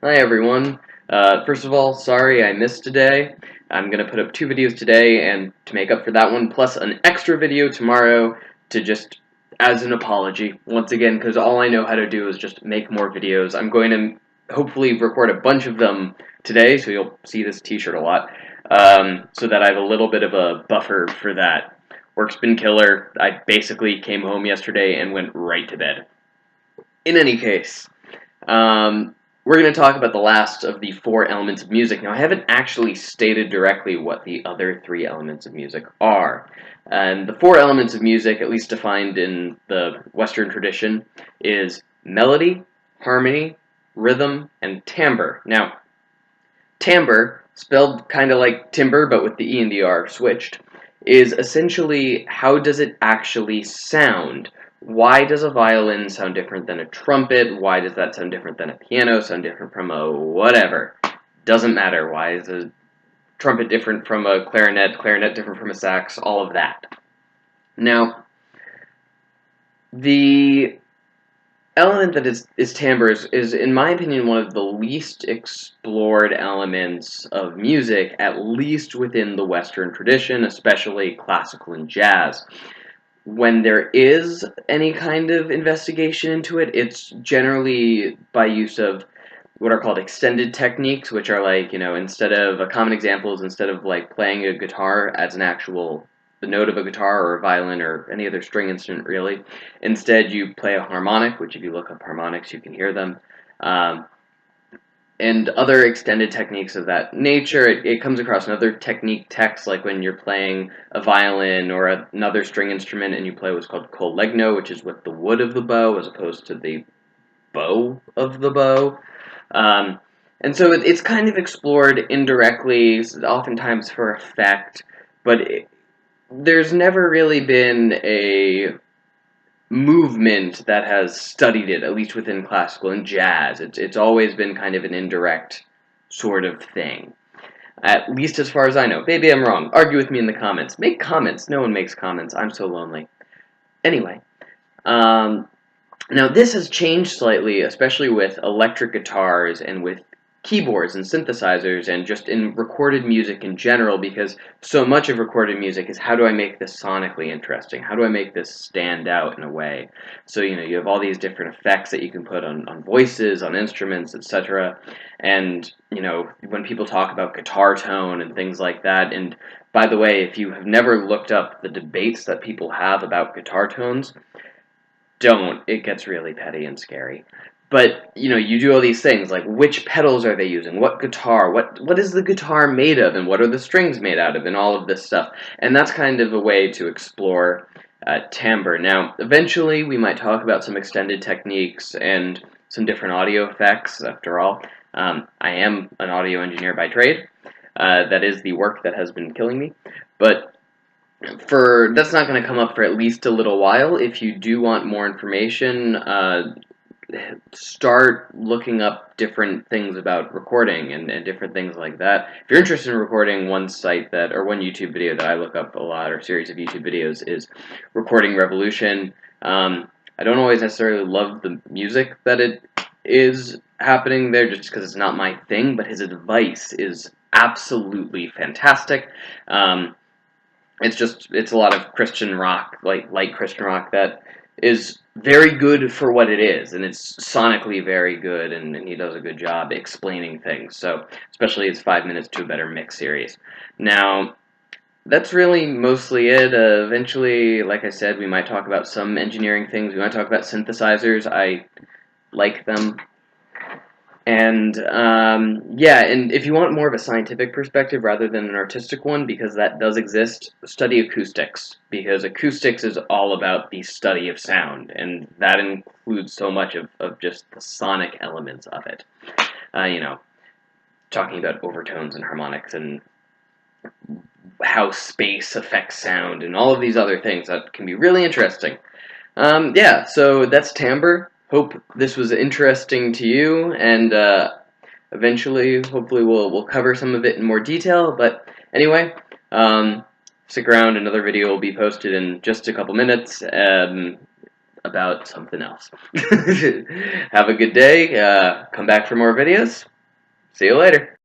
Hi everyone. First of all, sorry I missed today. I'm going to put up 2 videos today and to make up for that one, plus an extra video tomorrow to just as an apology. Once again, because all I know how to do is just make more videos. I'm going to hopefully record a bunch of them today, so you'll see this t-shirt a lot, so that I have a little bit of a buffer for that. Work's been killer. I basically came home yesterday and went right to bed. In any case, we're going to talk about the last of the 4 elements of music. Now, I haven't actually stated directly what the other 3 elements of music are. And the 4 elements of music, at least defined in the Western tradition, is melody, harmony, rhythm, and timbre. Now, timbre, spelled kind of like timber but with the E and the R switched, is essentially how does it actually sound? Why does a violin sound different than a trumpet? Why does that sound different than a piano, sound different from a whatever? Doesn't matter. Why is a trumpet different from a clarinet different from a sax, all of that. Now, the element that is timbre is, in my opinion, one of the least explored elements of music, at least within the Western tradition, especially classical and jazz. When there is any kind of investigation into it, it's generally by use of what are called extended techniques, which are like, instead of, a common example is instead of like playing a guitar as an actual, the note of a guitar or a violin or any other string instrument really, instead you play a harmonic, which if you look up harmonics you can hear them, and other extended techniques of that nature. It comes across another technique text, like when you're playing a violin or another string instrument and you play what's called collegno, which is with the wood of the bow as opposed to the bow of the bow. And so it's kind of explored indirectly, oftentimes for effect, but there's never really been a movement that has studied it, at least within classical and jazz. It's always been kind of an indirect sort of thing. At least as far as I know. Maybe I'm wrong. Argue with me in the comments. Make comments. No one makes comments. I'm so lonely. Anyway, now this has changed slightly, especially with electric guitars and with keyboards and synthesizers and just in recorded music in general, because so much of recorded music is how do I make this sonically interesting? How do I make this stand out in a way? So, you have all these different effects that you can put on voices, on instruments, etc. And, when people talk about guitar tone and things like that, and by the way, if you have never looked up the debates that people have about guitar tones, don't. It gets really petty and scary. But, you do all these things, like which pedals are they using, what guitar, what is the guitar made of, and what are the strings made out of, and all of this stuff. And that's kind of a way to explore timbre. Now, eventually we might talk about some extended techniques and some different audio effects, after all. I am an audio engineer by trade. That is the work that has been killing me. But that's not going to come up for at least a little while. If you do want more information, start looking up different things about recording and different things like that. If you're interested in recording, one YouTube video that I look up a lot, or series of YouTube videos, is Recording Revolution. I don't always necessarily love the music that it is happening there, just because it's not my thing, but his advice is absolutely fantastic. It's a lot of Christian rock, like light Christian rock, that is very good for what it is, and it's sonically very good, and he does a good job explaining things. So, especially his 5 Minutes to a Better Mix series. Now, that's really mostly it. Eventually, like I said, we might talk about some engineering things. We might talk about synthesizers. I like them. And, yeah, and if you want more of a scientific perspective rather than an artistic one, because that does exist, study acoustics, because acoustics is all about the study of sound, and that includes so much of just the sonic elements of it. Talking about overtones and harmonics and how space affects sound and all of these other things that can be really interesting. Yeah, so that's timbre. Hope this was interesting to you, and eventually, hopefully, we'll cover some of it in more detail. But anyway, stick around. Another video will be posted in just a couple minutes. about something else. Have a good day. Come back for more videos. See you later.